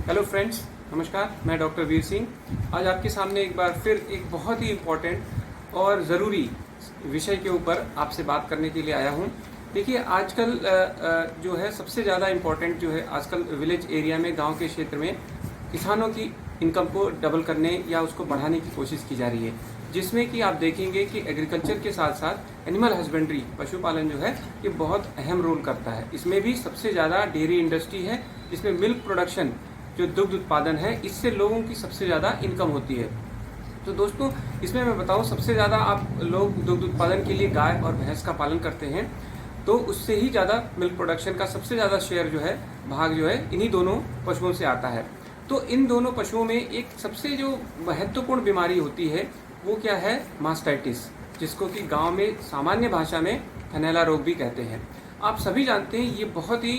Hello friends, नमस्कार। मैं doctor Veer Singh आज आपके सामने एक बार फिर एक बहुत ही इम्पोर्टेंट और ज़रूरी विषय के ऊपर आपसे बात करने के लिए आया हूँ। देखिए, आजकल जो है सबसे ज़्यादा इम्पोर्टेंट जो है आजकल विलेज एरिया में, गांव के क्षेत्र में किसानों की इनकम को डबल करने या उसको बढ़ाने की कोशिश की जा रही है, जिसमें कि आप देखेंगे कि एग्रीकल्चर के साथ साथ एनिमल हस्बेंड्री, पशुपालन जो है ये बहुत अहम रोल करता है। इसमें भी सबसे ज़्यादा डेयरी इंडस्ट्री है, जिसमें मिल्क प्रोडक्शन जो दुग्ध उत्पादन है, इससे लोगों की सबसे ज़्यादा इनकम होती है। तो दोस्तों, इसमें मैं बताऊं, सबसे ज़्यादा आप लोग दुग्ध उत्पादन के लिए गाय और भैंस का पालन करते हैं, तो उससे ही ज़्यादा मिल्क प्रोडक्शन का सबसे ज़्यादा शेयर जो है, भाग जो है इन्हीं दोनों पशुओं से आता है। तो इन दोनों पशुओं में एक सबसे जो महत्वपूर्ण बीमारी होती है वो क्या है? मास्टाइटिस, जिसको कि गांव में सामान्य भाषा में थनैला रोग भी कहते हैं। आप सभी जानते हैं ये बहुत ही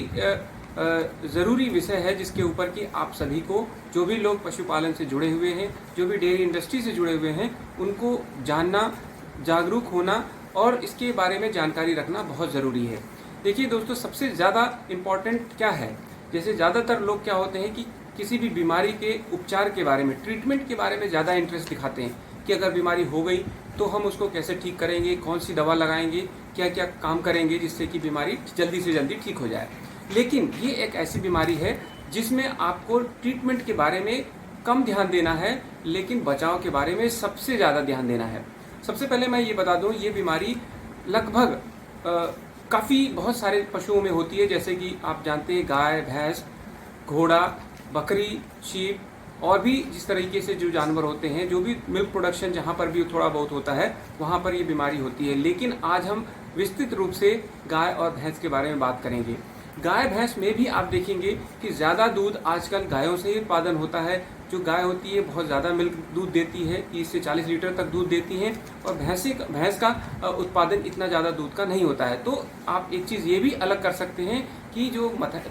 ज़रूरी विषय है, जिसके ऊपर कि आप सभी को, जो भी लोग पशुपालन से जुड़े हुए हैं, जो भी डेयरी इंडस्ट्री से जुड़े हुए हैं, उनको जानना, जागरूक होना और इसके बारे में जानकारी रखना बहुत ज़रूरी है। देखिए दोस्तों, सबसे ज़्यादा इम्पॉर्टेंट क्या है? जैसे ज़्यादातर लोग क्या होते हैं कि किसी भी बीमारी के उपचार के बारे में, ट्रीटमेंट के बारे में ज़्यादा इंटरेस्ट दिखाते हैं कि अगर बीमारी हो गई तो हम उसको कैसे ठीक करेंगे, कौन सी दवा लगाएंगे, क्या क्या काम करेंगे जिससे कि बीमारी जल्दी से जल्दी ठीक हो जाए। लेकिन ये एक ऐसी बीमारी है जिसमें आपको ट्रीटमेंट के बारे में कम ध्यान देना है, लेकिन बचाव के बारे में सबसे ज़्यादा ध्यान देना है। सबसे पहले मैं ये बता दूं, ये बीमारी लगभग काफ़ी बहुत सारे पशुओं में होती है, जैसे कि आप जानते हैं गाय, भैंस, घोड़ा, बकरी, शीप और भी जिस तरीके से जो जानवर होते हैं, जो भी मिल्क प्रोडक्शन जहाँ पर भी थोड़ा बहुत होता है, वहाँ पर ये बीमारी होती है। लेकिन आज हम विस्तृत रूप से गाय और भैंस के बारे में बात करेंगे। गाय भैंस में भी आप देखेंगे कि ज़्यादा दूध आजकल गायों से ही उत्पादन होता है। जो गाय होती है बहुत ज़्यादा मिल्क दूध देती है, 30 से 40 लीटर तक दूध देती हैं, और भैंस का उत्पादन इतना ज़्यादा दूध का नहीं होता है। तो आप एक चीज़ ये भी अलग कर सकते हैं कि जो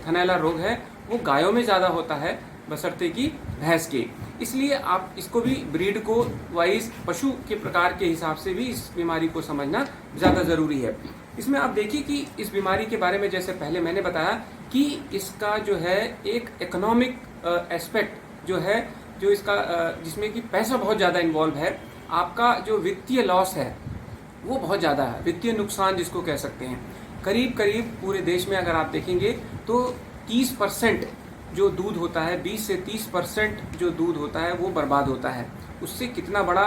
थनैला रोग है वो गायों में ज़्यादा होता है बशर्ते कि भैंस के। इसलिए आप इसको भी ब्रीड को वाइज, पशु के प्रकार के हिसाब से भी इस बीमारी को समझना ज़्यादा ज़रूरी है। इसमें आप देखिए कि इस बीमारी के बारे में, जैसे पहले मैंने बताया कि इसका जो है एक इकोनॉमिक एस्पेक्ट जो है, जो इसका जिसमें कि पैसा बहुत ज़्यादा इन्वॉल्व है, आपका जो वित्तीय लॉस है वो बहुत ज़्यादा है, वित्तीय नुकसान जिसको कह सकते हैं। करीब करीब पूरे देश में अगर आप देखेंगे तो 30% जो दूध होता है, 20 से 30% जो दूध होता है वो बर्बाद होता है। उससे कितना बड़ा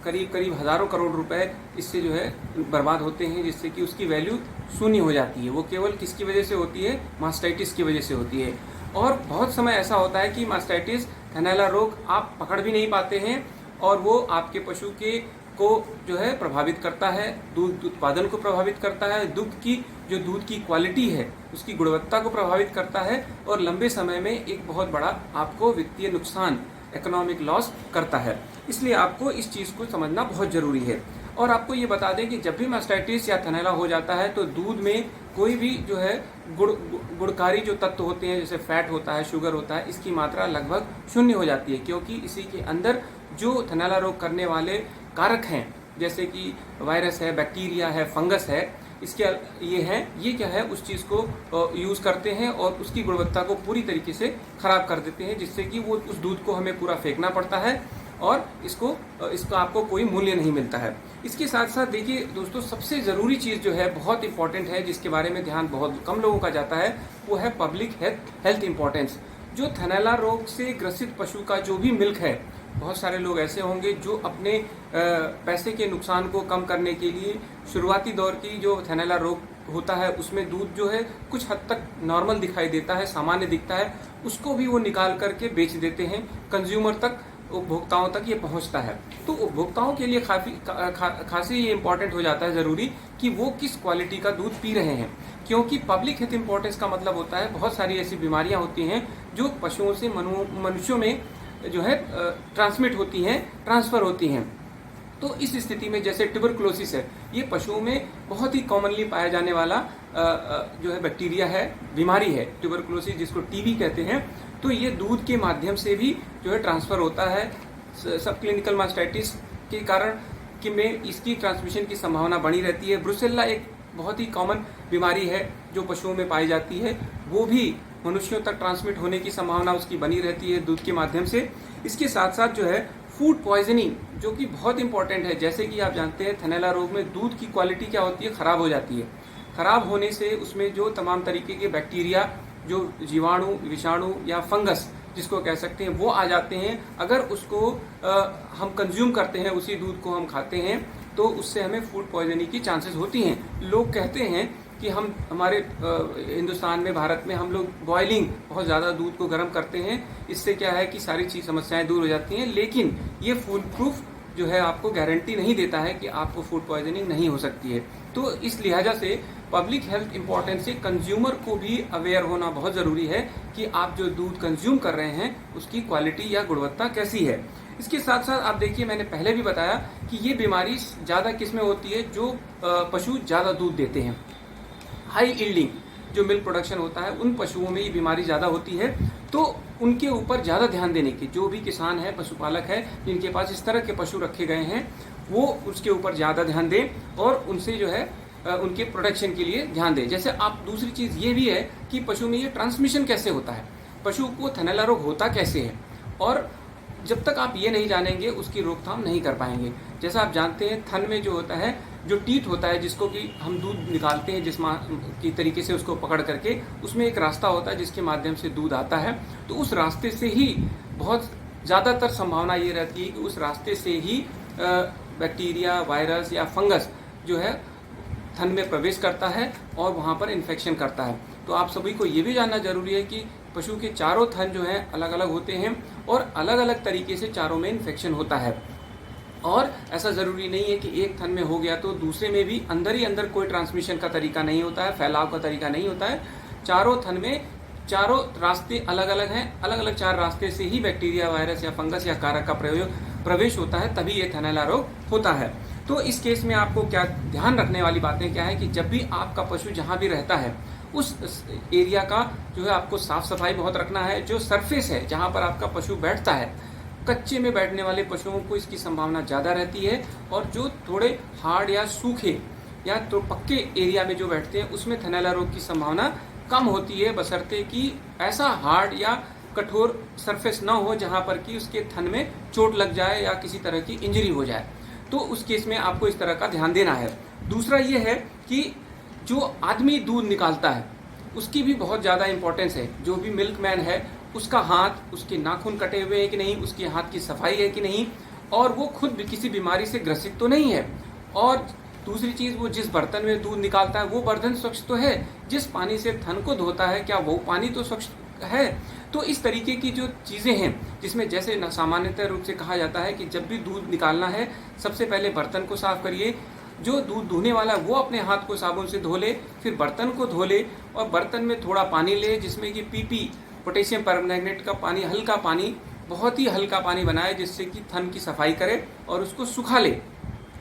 करीब करीब हज़ारों करोड़ रुपए इससे जो है बर्बाद होते हैं, जिससे कि उसकी वैल्यू शून्य हो जाती है। वो केवल किसकी वजह से होती है? मास्टाइटिस की वजह से होती है। और बहुत समय ऐसा होता है कि मास्टाइटिस, थनैला रोग आप पकड़ भी नहीं पाते हैं, और वो आपके पशु के को जो है प्रभावित करता है, दूध उत्पादन को प्रभावित करता है, दूध की क्वालिटी है उसकी गुणवत्ता को प्रभावित करता है, और लंबे समय में एक बहुत बड़ा आपको वित्तीय नुकसान, इकोनॉमिक लॉस करता है। इसलिए आपको इस चीज़ को समझना बहुत ज़रूरी है। और आपको ये बता दें कि जब भी मास्टाइटिस या थनैला हो जाता है तो दूध में कोई भी जो है गुणकारी जो तत्व होते हैं, जैसे फैट होता है, शुगर होता है, इसकी मात्रा लगभग शून्य हो जाती है, क्योंकि इसी के अंदर जो थनैला रोग करने वाले कारक हैं, जैसे कि वायरस है, बैक्टीरिया है, फंगस है, इसके ये क्या है, उस चीज़ को यूज़ करते हैं और उसकी गुणवत्ता को पूरी तरीके से ख़राब कर देते हैं, जिससे कि वो उस दूध को हमें पूरा फेंकना पड़ता है और इसका आपको कोई मूल्य नहीं मिलता है। इसके साथ साथ देखिए दोस्तों, सबसे ज़रूरी चीज़ जो है, बहुत इंपॉर्टेंट है, जिसके बारे में ध्यान बहुत कम लोगों का जाता है, वो है पब्लिक हेल्थ इंपॉर्टेंस। जो थनैला रोग से ग्रसित पशु का जो भी मिल्क है, बहुत सारे लोग ऐसे होंगे जो अपने पैसे के नुकसान को कम करने के लिए शुरुआती दौर की जो थनैला रोग होता है उसमें दूध जो है कुछ हद तक नॉर्मल दिखाई देता है, सामान्य दिखता है, उसको भी वो निकाल करके बेच देते हैं, कंज्यूमर तक, उपभोक्ताओं तक ये पहुंचता है। तो उपभोक्ताओं के लिए खासी ये इम्पोर्टेंट हो जाता है, ज़रूरी, कि वो किस क्वालिटी का दूध पी रहे हैं, क्योंकि पब्लिक हेल्थ इंपॉर्टेंस का मतलब होता है बहुत सारी ऐसी बीमारियां होती हैं जो पशुओं से मनुष्यों में जो है ट्रांसमिट होती हैं, ट्रांसफ़र होती हैं। तो इस स्थिति में जैसे ट्यूबरकुलोसिस है, ये पशुओं में बहुत ही कॉमनली पाया जाने वाला जो है बैक्टीरिया है, बीमारी है ट्यूबरकुलोसिस, जिसको टीबी कहते हैं। तो ये दूध के माध्यम से भी जो है ट्रांसफ़र होता है। सब क्लिनिकल मास्टाइटिस के कारण कि में इसकी ट्रांसमिशन की संभावना बनी रहती है। ब्रुसेल्ला एक बहुत ही कॉमन बीमारी है जो पशुओं में पाई जाती है, वो भी मनुष्यों तक ट्रांसमिट होने की संभावना उसकी बनी रहती है दूध के माध्यम से। इसके साथ साथ जो है फूड पॉइजनिंग, जो कि बहुत इंपॉर्टेंट है। जैसे कि आप जानते हैं थनैला रोग में दूध की क्वालिटी क्या होती है, खराब हो जाती है। खराब होने से उसमें जो तमाम तरीके के बैक्टीरिया, जो जीवाणु, विषाणु या फंगस जिसको कह सकते हैं, वो आ जाते हैं। अगर उसको हम कंज्यूम करते हैं, उसी दूध को हम खाते हैं, तो उससे हमें फूड पॉइजनिंग की चांसेस होती हैं। लोग कहते हैं कि हम हमारे हिंदुस्तान में, भारत में हम लोग बॉइलिंग, बहुत ज़्यादा दूध को गर्म करते हैं, इससे क्या है कि सारी चीज समस्याएं दूर हो जाती हैं। लेकिन ये फूल प्रूफ जो है आपको गारंटी नहीं देता है कि आपको फूड पॉइजनिंग नहीं हो सकती है। तो इस लिहाजा से पब्लिक हेल्थ इंपॉर्टेंस से कंज्यूमर को भी अवेयर होना बहुत ज़रूरी है कि आप जो दूध कंज्यूम कर रहे हैं उसकी क्वालिटी या गुणवत्ता कैसी है। इसके साथ साथ आप देखिए, मैंने पहले भी बताया कि ये बीमारी ज़्यादा किसमें होती है, जो पशु ज़्यादा दूध देते हैं। हाई यील्डिंग जो मिल्क प्रोडक्शन होता है, उन पशुओं में ये बीमारी ज़्यादा होती है। तो उनके ऊपर ज़्यादा ध्यान देने की, जो भी किसान है, पशुपालक है, जिनके पास इस तरह के पशु रखे गए हैं, वो उसके ऊपर ज़्यादा ध्यान दें और उनसे जो है उनके प्रोटेक्शन के लिए ध्यान दें। जैसे आप दूसरी चीज़ ये भी है कि पशु में ये ट्रांसमिशन कैसे होता है, पशु को थनैला रोग होता कैसे है, और जब तक आप ये नहीं जानेंगे उसकी रोकथाम नहीं कर पाएंगे। जैसा आप जानते हैं थन में जो होता है, जो टीथ होता है, जिसको कि हम दूध निकालते हैं जिस की तरीके से उसको पकड़ करके, उसमें एक रास्ता होता है जिसके माध्यम से दूध आता है। तो उस रास्ते से ही बहुत ज़्यादातर संभावना ये रहती है कि उस रास्ते से ही बैक्टीरिया, वायरस या फंगस जो है थन में प्रवेश करता है और वहाँ पर इन्फेक्शन करता है। तो आप सभी को ये भी जानना जरूरी है कि पशु के चारों थन जो हैं अलग अलग होते हैं और अलग अलग तरीके से चारों में इन्फेक्शन होता है। और ऐसा ज़रूरी नहीं है कि एक थन में हो गया तो दूसरे में भी अंदर ही अंदर कोई ट्रांसमिशन का तरीका नहीं होता है, फैलाव का तरीका नहीं होता है। चारों थन में चारों रास्ते अलग अलग हैं, अलग अलग 4 रास्ते से ही बैक्टीरिया, वायरस या फंगस या कारक का प्रवेश होता है, तभी ये थनैला रोग होता है। तो इस केस में आपको क्या ध्यान रखने वाली बातें क्या है कि जब भी आपका पशु जहाँ भी रहता है उस एरिया का जो है आपको साफ सफाई बहुत रखना है। जो सरफेस है जहाँ पर आपका पशु बैठता है, कच्चे में बैठने वाले पशुओं को इसकी संभावना ज़्यादा रहती है, और जो थोड़े हार्ड या सूखे या तो पक्के एरिया में जो बैठते हैं उसमें थनैला रोग की संभावना कम होती है, बशर्ते कि ऐसा हार्ड या कठोर सरफेस ना हो जहाँ पर कि उसके थन में चोट लग जाए या किसी तरह की इंजरी हो जाए। तो उस केस में आपको इस तरह का ध्यान देना है। दूसरा ये है कि जो आदमी दूध निकालता है उसकी भी बहुत ज़्यादा इंपॉर्टेंस है। जो भी मिल्कमैन है उसका हाथ, उसके नाखून कटे हुए हैं कि नहीं, उसके हाथ की सफाई है कि नहीं, और वो खुद भी किसी बीमारी से ग्रसित तो नहीं है। और दूसरी चीज़, वो जिस बर्तन में दूध निकालता है वो बर्तन स्वच्छ तो है, जिस पानी से थन को धोता है क्या वो पानी तो स्वच्छ है। तो इस तरीके की जो चीज़ें हैं, जिसमें जैसे सामान्यतः रूप से कहा जाता है कि जब भी दूध निकालना है सबसे पहले बर्तन को साफ करिए, जो दूध धोने वाला है वो अपने हाथ को साबुन से धो ले, फिर बर्तन को धो ले और बर्तन में थोड़ा पानी ले जिसमें कि PP पोटेशियम परमैंगनेट का पानी, हल्का पानी, बहुत ही हल्का पानी बनाए, जिससे कि थन की सफाई करे और उसको सुखा ले।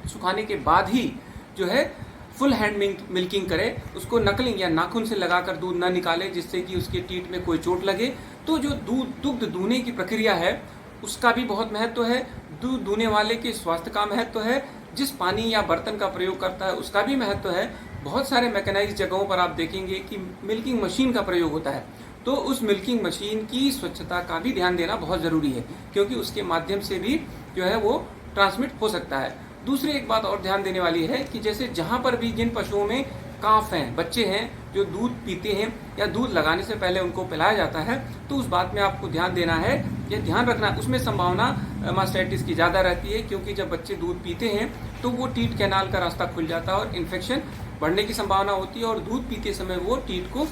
सुखाने के बाद ही जो है फुल हैंड मिल्किंग करे, उसको नकलिंग या नाखून से लगाकर दूध ना निकाले जिससे कि उसके टीथ में कोई चोट लगे। तो जो दुग्ध दूहने की प्रक्रिया है उसका भी बहुत महत्व है, दूध दूहने वाले के स्वास्थ्य का महत्व है, जिस पानी या बर्तन का प्रयोग करता है उसका भी महत्व है। बहुत सारे मैकेनाइज्ड जगहों पर आप देखेंगे कि मिल्किंग मशीन का प्रयोग होता है, तो उस मिल्किंग मशीन की स्वच्छता का भी ध्यान देना बहुत ज़रूरी है, क्योंकि उसके माध्यम से भी जो है वो ट्रांसमिट हो सकता है। दूसरी एक बात और ध्यान देने वाली है कि जैसे जहाँ पर भी जिन पशुओं में काफ हैं, बच्चे हैं जो दूध पीते हैं या दूध लगाने से पहले उनको पिलाया जाता है, तो उस बात में आपको ध्यान देना है या ध्यान रखना, उसमें संभावना मास्टाइटिस की ज़्यादा रहती है, क्योंकि जब बच्चे दूध पीते हैं तो वो टीथ कैनाल का रास्ता खुल जाता है और इन्फेक्शन बढ़ने की संभावना होती है, और दूध पीते समय वो टीथ को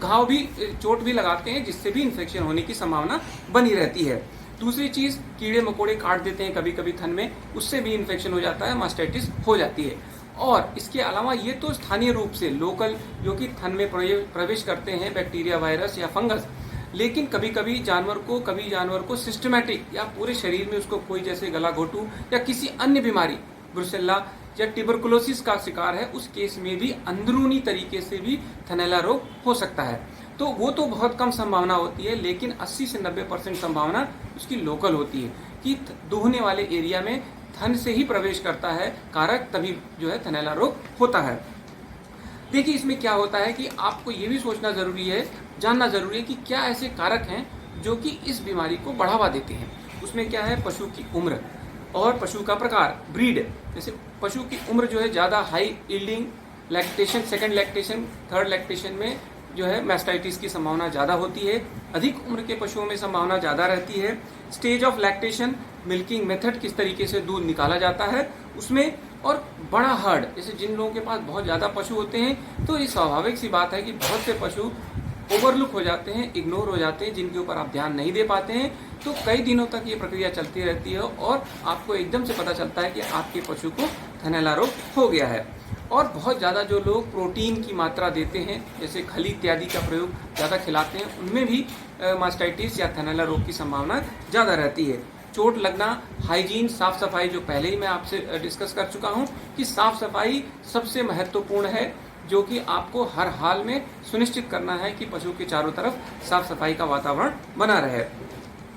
घाव भी, चोट भी लगाते हैं, जिससे भी इन्फेक्शन होने की संभावना बनी रहती है। दूसरी चीज़, कीड़े मकोड़े काट देते हैं कभी कभी थन में, उससे भी इन्फेक्शन हो जाता है, मास्टाइटिस हो जाती है। और इसके अलावा ये तो स्थानीय रूप से लोकल जो कि थन में प्रवेश करते हैं बैक्टीरिया, वायरस या फंगस, लेकिन कभी कभी जानवर को सिस्टमैटिक या पूरे शरीर में उसको कोई जैसे गला घोटू या किसी अन्य बीमारी, ब्रुसेल्ला या ट्यूबरकुलोसिस का शिकार है, उस केस में भी अंदरूनी तरीके से भी थनैला रोग हो सकता है। तो वो तो बहुत कम संभावना होती है, लेकिन 80 से 90% संभावना उसकी लोकल होती है कि दूहने वाले एरिया में थन से ही प्रवेश करता है कारक, तभी जो है थनैला रोग होता है। देखिए इसमें क्या होता है कि आपको ये भी सोचना ज़रूरी है, जानना ज़रूरी है कि क्या ऐसे कारक हैं जो कि इस बीमारी को बढ़ावा देते हैं। उसमें क्या है, पशु की उम्र और पशु का प्रकार, ब्रीड। जैसे पशु की उम्र जो है ज़्यादा high yielding, lactation, second lactation, third lactation में जो है मैस्टाइटिस की संभावना ज़्यादा होती है। अधिक उम्र के पशुओं में संभावना ज़्यादा रहती है। Stage of lactation, milking method, किस तरीके से दूध निकाला जाता है उसमें, और बड़ा हर्ड, जैसे जिन लोगों के पास बहुत ज़्यादा पशु होते हैं तो ये स्वाभाविक सी बात है कि बहुत से पशु ओवरलुक हो जाते हैं, इग्नोर हो जाते हैं, जिनके ऊपर आप ध्यान नहीं दे पाते हैं। तो कई दिनों तक ये प्रक्रिया चलती रहती है और आपको एकदम से पता चलता है कि आपके पशु को थनैला रोग हो गया है। और बहुत ज़्यादा जो लोग प्रोटीन की मात्रा देते हैं, जैसे खली इत्यादि का प्रयोग ज़्यादा खिलाते हैं, उनमें भी मास्टाइटिस या थनैला रोग की संभावना ज़्यादा रहती है। चोट लगना, हाइजीन, साफ सफाई, जो पहले ही मैं आपसे डिस्कस कर चुका हूँ कि साफ सफाई सबसे महत्वपूर्ण है, जो कि आपको हर हाल में सुनिश्चित करना है कि पशु के चारों तरफ साफ सफाई का वातावरण बना रहे।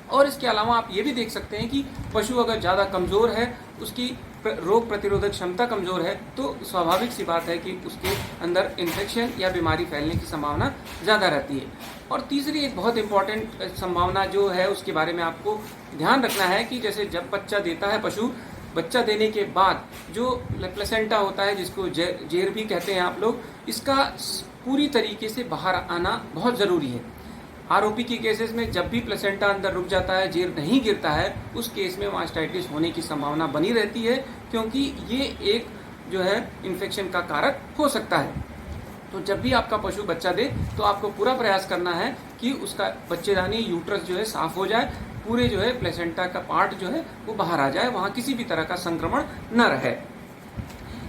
और इसके अलावा आप ये भी देख सकते हैं कि पशु अगर ज़्यादा कमज़ोर है, उसकी रोग प्रतिरोधक क्षमता कमज़ोर है, तो स्वाभाविक सी बात है कि उसके अंदर इन्फेक्शन या बीमारी फैलने की संभावना ज़्यादा रहती है। और तीसरी एक बहुत इंपॉर्टेंट संभावना जो है उसके बारे में आपको ध्यान रखना है कि जैसे जब बच्चा देता है पशु, बच्चा देने के बाद जो प्लेसेंटा होता है, जिसको जेर भी कहते हैं आप लोग, इसका पूरी तरीके से बाहर आना बहुत ज़रूरी है। आरओपी के केसेस में जब भी प्लेसेंटा अंदर रुक जाता है, जेर नहीं गिरता है, उस केस में मास्टाइटिस होने की संभावना बनी रहती है, क्योंकि ये एक जो है इन्फेक्शन का कारक हो सकता है। तो जब भी आपका पशु बच्चा दे तो आपको पूरा प्रयास करना है कि उसका बच्चेदानी, यूट्रस जो है साफ हो जाए, पूरे जो है प्लेसेंटा का पार्ट जो है वो बाहर आ जाए, वहाँ किसी भी तरह का संक्रमण न रहे।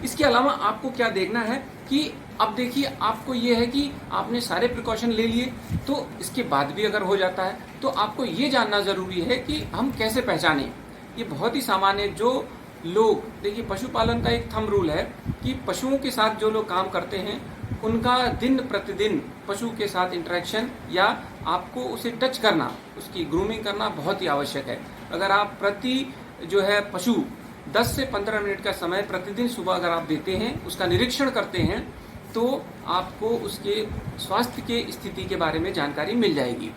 इसके अलावा आपको क्या देखना है कि अब देखिए, आपको ये है कि आपने सारे प्रिकॉशन ले लिए, तो इसके बाद भी अगर हो जाता है तो आपको ये जानना ज़रूरी है कि हम कैसे पहचानें। ये बहुत ही सामान्य, जो लोग, देखिए पशुपालन का एक थंब रूल है कि पशुओं के साथ जो लोग काम करते हैं उनका दिन प्रतिदिन पशु के साथ इंटरेक्शन या आपको उसे टच करना, उसकी ग्रूमिंग करना बहुत ही आवश्यक है। अगर आप प्रति जो है पशु 10 से 15 मिनट का समय प्रतिदिन सुबह अगर आप देते हैं, उसका निरीक्षण करते हैं, तो आपको उसके स्वास्थ्य के स्थिति के बारे में जानकारी मिल जाएगी।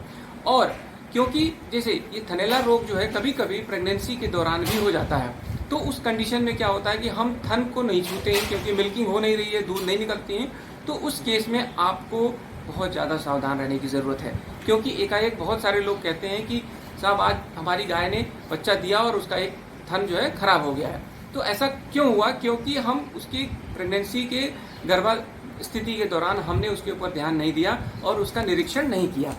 और क्योंकि जैसे ये थनैला रोग जो है कभी कभी प्रेगनेंसी के दौरान भी हो जाता है, तो उस कंडीशन में क्या होता है कि हम थन को नहीं छूते हैं, क्योंकि मिल्किंग हो नहीं रही है, दूध नहीं निकलती है, तो उस केस में आपको बहुत ज़्यादा सावधान रहने की ज़रूरत है। क्योंकि एकाएक बहुत सारे लोग कहते हैं कि साहब आज हमारी गाय ने बच्चा दिया और उसका एक थन जो है खराब हो गया है। तो ऐसा क्यों हुआ? क्योंकि हम उसकी प्रेगनेंसी के गर्भ स्थिति के दौरान हमने उसके ऊपर ध्यान नहीं दिया और उसका निरीक्षण नहीं किया।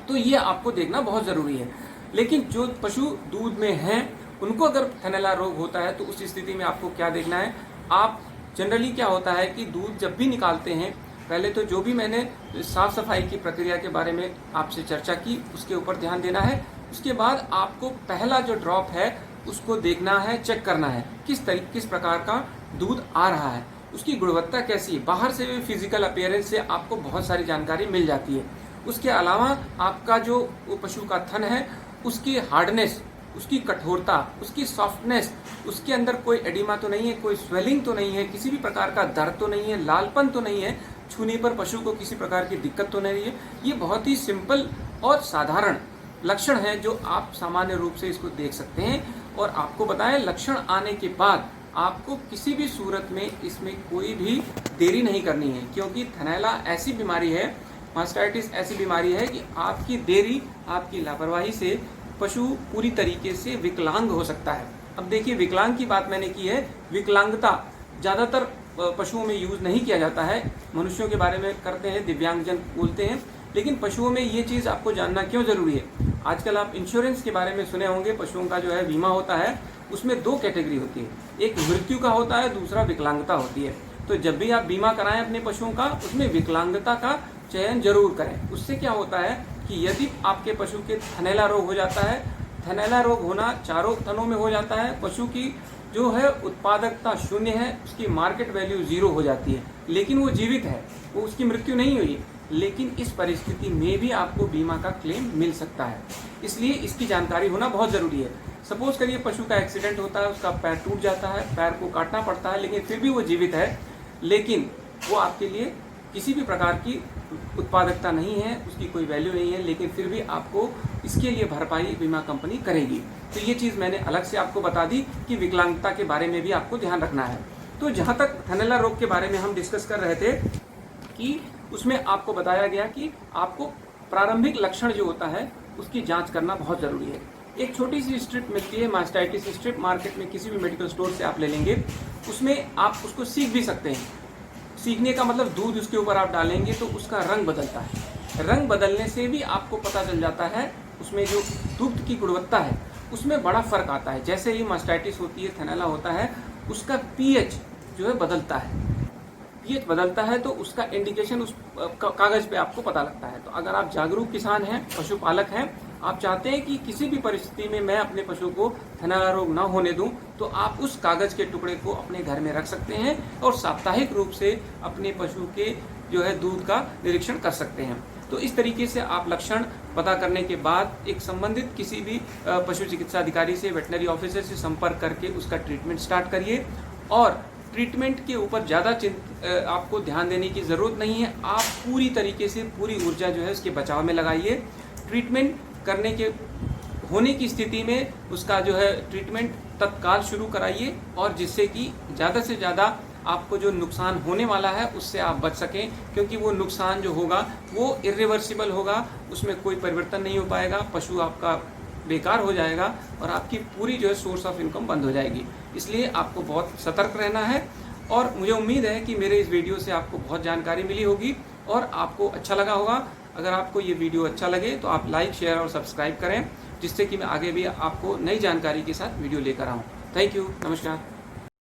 तो ये आपको देखना बहुत ज़रूरी है। लेकिन जो पशु दूध में हैं, उनको अगर थनैला रोग होता है तो उस स्थिति में आपको क्या देखना है? आप जनरली क्या होता है कि दूध जब भी निकालते हैं, पहले तो जो भी मैंने साफ सफाई की प्रक्रिया के बारे में आपसे चर्चा की, उसके ऊपर ध्यान देना है। उसके बाद आपको पहला जो ड्रॉप है उसको देखना है, चेक करना है किस प्रकार का दूध आ रहा है, उसकी गुणवत्ता कैसी है। बाहर से भी फिजिकल अपीयरेंस से आपको बहुत सारी जानकारी मिल जाती है। उसके अलावा आपका जो पशु का थन है, उसकी हार्डनेस, उसकी कठोरता, उसकी सॉफ्टनेस, उसके अंदर कोई एडिमा तो नहीं है, कोई स्वेलिंग तो नहीं है, किसी भी प्रकार का दर्द तो नहीं है, लालपन तो नहीं है, छूने पर पशु को किसी प्रकार की दिक्कत तो नहीं है। ये बहुत ही सिंपल और साधारण लक्षण है जो आप सामान्य रूप से इसको देख सकते हैं। और आपको बताएं, लक्षण आने के बाद आपको किसी भी सूरत में इसमें कोई भी देरी नहीं करनी है, क्योंकि थनैला ऐसी बीमारी है, मास्टाइटिस ऐसी बीमारी है कि आपकी देरी, आपकी लापरवाही से पशु पूरी तरीके से विकलांग हो सकता है। अब देखिए, विकलांग की बात मैंने की है, विकलांगता ज़्यादातर पशुओं में यूज़ नहीं किया जाता है, मनुष्यों के बारे में करते हैं, दिव्यांगजन बोलते हैं, लेकिन पशुओं में ये चीज़ आपको जानना क्यों ज़रूरी है। आजकल आप इंश्योरेंस के बारे में सुने होंगे, पशुओं का जो है बीमा होता है, उसमें दो कैटेगरी होती है, एक मृत्यु का होता है, दूसरा विकलांगता होती है। तो जब भी आप बीमा कराएं अपने पशुओं का, उसमें विकलांगता का चयन जरूर करें। उससे क्या होता है कि यदि आपके पशु के थनैला रोग हो जाता है, थनैला रोग होना चारों थनों में हो जाता है, पशु की जो है उत्पादकता शून्य है, उसकी मार्केट वैल्यू 0 हो जाती है, लेकिन वो जीवित है, वो उसकी मृत्यु नहीं हुई, लेकिन इस परिस्थिति में भी आपको बीमा का क्लेम मिल सकता है। इसलिए इसकी जानकारी होना बहुत ज़रूरी है। सपोज करिए पशु का एक्सीडेंट होता है, उसका पैर टूट जाता है, पैर को काटना पड़ता है, लेकिन फिर भी वो जीवित है, लेकिन वो आपके लिए किसी भी प्रकार की उत्पादकता नहीं है, उसकी कोई वैल्यू नहीं है, लेकिन फिर भी आपको इसके लिए भरपाई बीमा कंपनी करेगी। तो ये चीज़ मैंने अलग से आपको बता दी कि विकलांगता के बारे में भी आपको ध्यान रखना है। तो जहाँ तक थनैला रोग के बारे में हम डिस्कस कर रहे थे कि उसमें आपको बताया गया कि आपको प्रारंभिक लक्षण जो होता है उसकी जांच करना बहुत ज़रूरी है। एक छोटी सी स्ट्रिप मिलती है, मास्टाइटिस स्ट्रिप, मार्केट में किसी भी मेडिकल स्टोर से आप ले लेंगे। उसमें आप उसको सीख भी सकते हैं। सीखने का मतलब दूध उसके ऊपर आप डालेंगे तो उसका रंग बदलता है। रंग बदलने से भी आपको पता चल जाता है उसमें जो दूध की गुणवत्ता है उसमें बड़ा फर्क आता है। जैसे ही मास्टाइटिस होती है, थनैला होता है, उसका पीएच जो है बदलता है। पीएच बदलता है तो उसका इंडिकेशन उस कागज पे आपको पता लगता है। तो अगर आप जागरूक किसान हैं, पशुपालक हैं, आप चाहते हैं कि किसी भी परिस्थिति में मैं अपने पशु को थनैला रोग ना होने दूं, तो आप उस कागज के टुकड़े को अपने घर में रख सकते हैं और साप्ताहिक रूप से अपने पशु के जो है दूध का निरीक्षण कर सकते हैं। तो इस तरीके से आप लक्षण पता करने के बाद एक संबंधित किसी भी पशु चिकित्सा अधिकारी से, वेटनरी ऑफिसर से संपर्क करके उसका ट्रीटमेंट स्टार्ट करिए। और ट्रीटमेंट के ऊपर ज़्यादा आपको ध्यान देने की ज़रूरत नहीं है। आप पूरी तरीके से पूरी ऊर्जा जो है उसके बचाव में लगाइए। ट्रीटमेंट करने के होने की स्थिति में उसका जो है ट्रीटमेंट तत्काल शुरू कराइए, और जिससे कि ज़्यादा से ज़्यादा आपको जो नुकसान होने वाला है उससे आप बच सकें, क्योंकि वो नुकसान जो होगा वो इरिवर्सिबल होगा, उसमें कोई परिवर्तन नहीं हो पाएगा, पशु आपका बेकार हो जाएगा और आपकी पूरी जो है सोर्स ऑफ इनकम बंद हो जाएगी। इसलिए आपको बहुत सतर्क रहना है। और मुझे उम्मीद है कि मेरे इस वीडियो से आपको बहुत जानकारी मिली होगी और आपको अच्छा लगा होगा। अगर आपको ये वीडियो अच्छा लगे तो आप लाइक, शेयर और सब्सक्राइब करें, जिससे कि मैं आगे भी आपको नई जानकारी के साथ वीडियो लेकर आऊँ। थैंक यू, नमस्कार।